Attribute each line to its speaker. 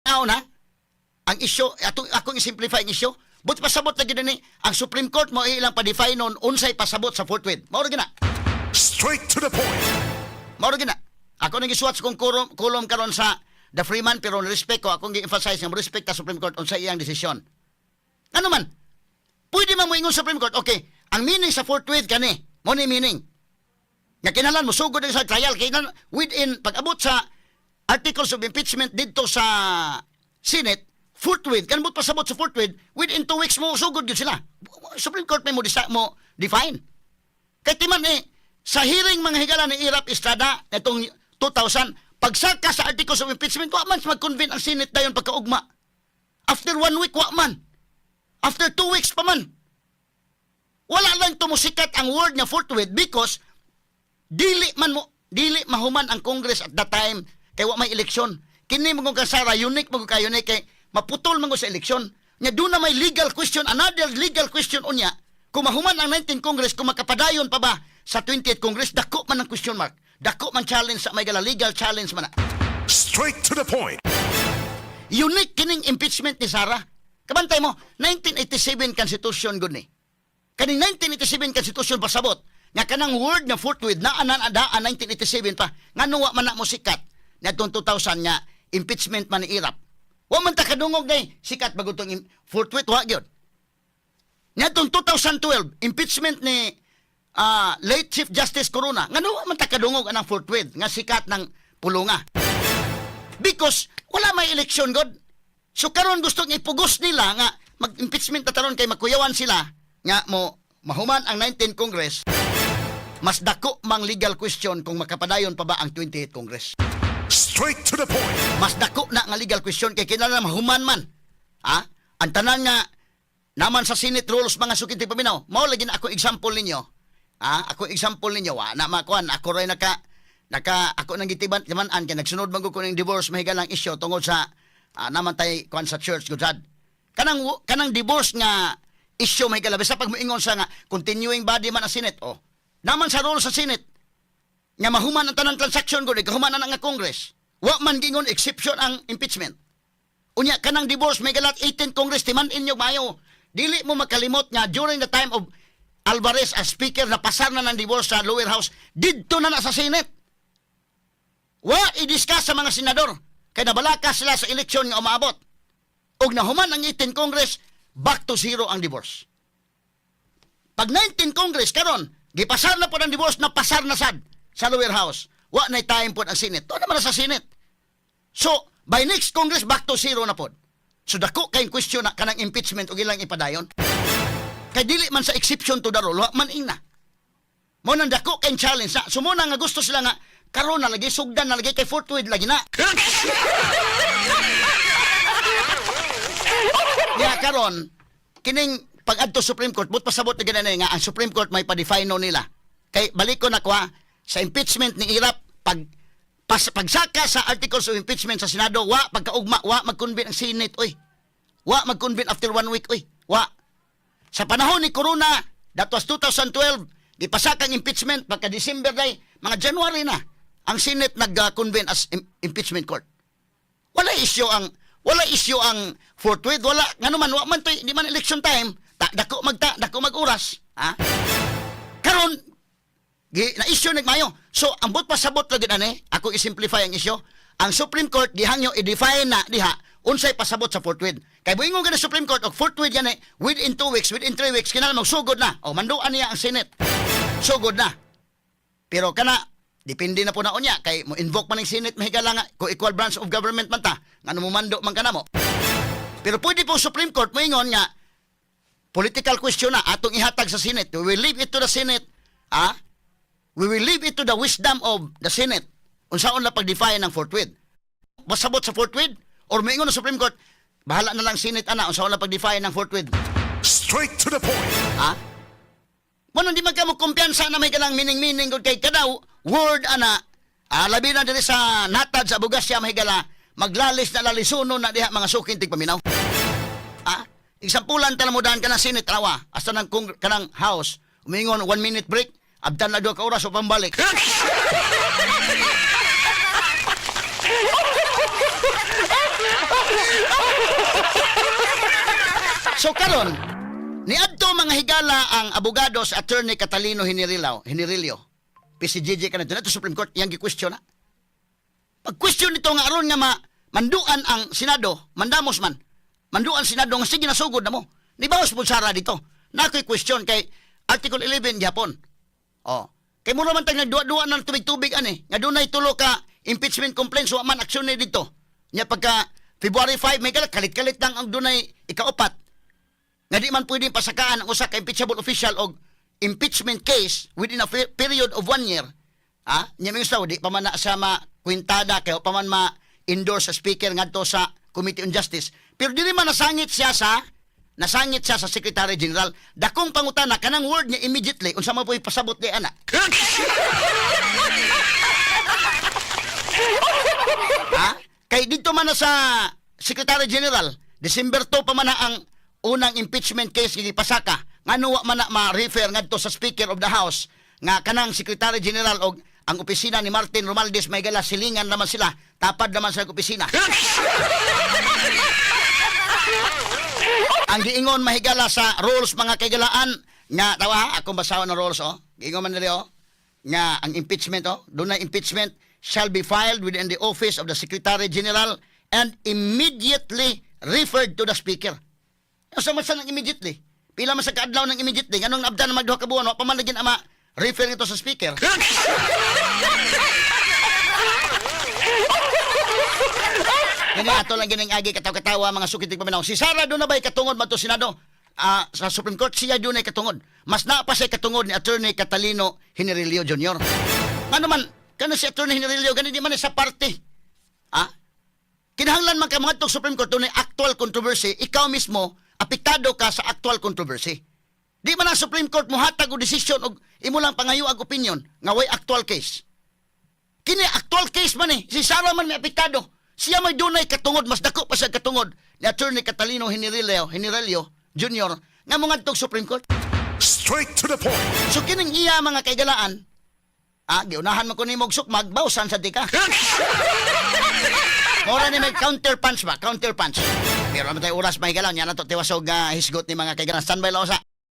Speaker 1: Now na, ang isyo, akong i-simplify ang isyo, but pasabot na gina ni, ang Supreme Court mo ilang pa-define nun, unsay pasabot sa forthwith. Mauro gina.
Speaker 2: Straight to the point.
Speaker 1: Mauro gina. Ako nang isuwat kong kulom karon sa The Freeman, pero respect ko, akong i-emphasize ng respect sa Supreme Court unsay iyang desisyon. Ano man, pwede man mo ingon sa Supreme Court, okay, ang meaning sa forthwith kani, mo ni meaning. Nga kinalan mo, sugod sa trial, kailan, within, pag-abot sa articles of impeachment dito sa Senate, forthwith, kanbot pasabot sa forthwith, within 2 weeks mo, sugod yun sila. Supreme Court mo define. Kaya timan sa hearing mga higala ni Irap Estrada, itong 2000, pagsaka sa articles of impeachment, wa man mag-convene ang Senate dayon pagkaugma. After 1 week, wa man. After 2 weeks pa man. Wala lang tumusikat ang word nga forthwith because dili mahuman ang Congress at that time kay wa may eleksyon. Kini mo kung kasara, unique mo kay unique kay maputol man sa eleksyon. Nya doon na may legal question, another legal question unya. Kung mahuman ang 19th Congress, kung makapadayon pa ba sa 20th Congress, dako man ang question mark. Dako man challenge sa may gala legal challenge man na.
Speaker 2: Straight to the point.
Speaker 1: Unique kining impeachment ni Sara. Kabantay mo, 1987 Constitution gud ni. Kaning 1987 Constitution pasabot nga kanang word na forthwith na adaan 1987 pa ngano wa man na mo sikat ngadtong 2000 nga impeachment man ni Irap. Wa man ta kadungog day sikat bagutong forthwith wa gyud. Ngadtong 2012 impeachment ni late Chief Justice Corona ngano wa man ta kadungog anang forthwith nga sikat ng pulunga. Because wala may election god. So karon gusto nga ipugos nila nga mag-impeachment na taron kay makuyawan sila nga mo mahuman ang 19th Congress. Mas dako mang legal question kung makapadayon pa ba ang 28th Congress.
Speaker 2: Straight to the point.
Speaker 1: Mas dako na nga legal question kay kinahanglan mahuman man. Ang tanan nga naman sa Senate rules mga sukinti paminaw. Mao lagi na ako example ninyo. Ako example ninyo na makuan ako ray naka ako nang gitiban timan-an kay nagsunod man ko ning divorce mahigalang issue tungod sa naman tay kuan sa church gud. Kanang divorce nga issue mahigala basta pag moingon sa nga continuing body man ang Senate naman sa rule sa Senate nga mahuman ang tanang transaction gud kahuman na nga Congress. Wa man gingon exception ang impeachment. Unya kanang divorce may galat 18th Congress timan inyo mayo. Dili mo makalimot nga during the time of Alvarez as speaker na pasar na ng divorce sa lower house didto na sa Senate. Wa i-discuss sa mga senador kay nabalaka sila sa eleksyon nga umaabot. Og nahuman ang 18th Congress back to zero ang divorce. Pag 19th Congress karon gipasar na po ang divorce na pasar na sad sa lower house. Wa na time po ang Senate. To naman sa Senate. So, by next Congress, back to zero na po. So, dako kayong question na kanang impeachment o ilang ipadayon. Kay dili man sa exception to the rule, wa man ina. Mo nang dako kayong challenge na. So, muna nga gusto sila nga, karon na lagi, sugdan na lagi, kay forthwith lagi na. Ya, karon, kining pag-adto Supreme Court, but pasabot na ganun nga, ang Supreme Court may pa-define no nila. Kay balik ko na kwa, sa impeachment ni Irap, pagsaka sa articles of impeachment sa Senado, pagkaugma, mag-convene ang Senate, mag-convene after 1 week, Sa panahon ni Corona, that was 2012, gipasakang impeachment, pagka-December day, mga January na, ang Senate nag-convene as impeachment court. Wala issue ang forthwith, wala, ngano man, wa man to, di man election time, dako mag-uras, Karon, na-issue nagmayo. So, ambot pasabot lagi ako i-simplify ang issue. Ang Supreme Court, dihangyo i-define na diha, unsay pasabot sa forthwith. Kay buingon ka na Supreme Court, og forthwith yan within 2 weeks, within 3 weeks, kinala magsugod na. Manduan niya ang Senate. Sugod na. Pero kana, depende na po na unya, kay mo invoke man ng Senate, mahigala nga, kung equal branch of government man ta, nga mo mando man ka na mo. Pero pwede po Supreme Court, moingon nga, political question na, atong ihatag sa Senate. We will leave it to the Senate, we will leave it to the wisdom of the Senate. Unsaon na pag-define ng forthwith. Masabot sa forthwith, or moingon ng Supreme Court, bahala na lang Senate, unsaon na pag-define ng forthwith.
Speaker 2: Straight to the point.
Speaker 1: Mano di magkamo kumpiyansa na may kanang meaning gud kay kadaw word labi na diri sa natad sa Bugasya mahigala maglalis na lalisuno na diha mga sukin tigpaminaw. Exampulan tala mo daan kanang Senate trawa hasta nang kanang house umingon 1 minute break abdan na 2 ka oras o pambalik. So karon, niadto mga higala ang abogado sa Attorney Catalino Hinirilio. PCGG ka na ito Supreme Court, yang gi-question na. Pag-question nito nga aron nga manduan ang Senado, mandamos man. Manduan Senado nga sige nasugod na mo. Ni bawas po sara dito. Na ko'y question kay Article 11 Japon. Oh. Kay mo naman tayong nagduwa-duwa ng tubig-tubig ani. Nga doon na itulo ka impeachment complaint so man aksyon na dito. Nya pagka February 5 may kalit-kalit lang ang dunay ikaupat. Nga di man pwedeng pasakaan ang usa ka impeachable official og impeachment case within a period of 1 year. Ah, nya mga ustaw di pa man na sa kwintada kay pa man ma-endorse sa speaker ngadto sa Committee on Justice. Pero dili man nasangit siya sa Secretary General. Dakong pangutana kanang word niya immediately unsa man po'y pasabot di ana. Ha? Kay dito man na sa Secretary General, December 2 pa man na ang unang impeachment case kay pasaka. Ngano wa man na ma-refer ngadto sa Speaker of the House nga kanang Secretary General og ang opisina ni Martin Romualdez may gala silingan naman sila, tapad naman sa opisina. Ang giingon mahigala sa rules mga kaigalaan nga tawa ha, akong basawan ng rules giingon man dili nga ang impeachment dunay impeachment shall be filed within the office of the Secretary General and immediately referred to the Speaker. Sa ng immediately. Pila man sa kaadlaw ng immediately nganong naabdan na magduha ka buwan wa pa man lagin ama refer ito sa Speaker. Kani ato lang gining agi katawa-katawa mga sukitig paminaw. Si Sara do na bay katungod man to Senado sa Supreme Court siya do na katungod. Mas naa pa siya katungod ni Attorney Catalino Hinirilio Jr. Ano man kano si Attorney Hinirilio gani di man sa party. Kinahanglan man ka mga tong Supreme Court dunay actual controversy, ikaw mismo apektado ka sa actual controversy. Di man ang Supreme Court mohatag og desisyon og imo lang pangayo ang opinion nga way actual case. Kini actual case man si Sara man may apektado. Siya may dunay katungod, mas dako pa siya katungod ni Attorney Catalino Hinirilio Jr. nga mga tong Supreme Court.
Speaker 2: Straight to the point.
Speaker 1: So kining iya mga kaigalaan, giunahan mo ko ni Mogsuk, magbawsan sa tika. Mora ni may counter punch ba? Counter punch. Pero naman tayo oras mahigalang, yan na to tiwasog hisgot ni mga kaigalaan. Standby lang sa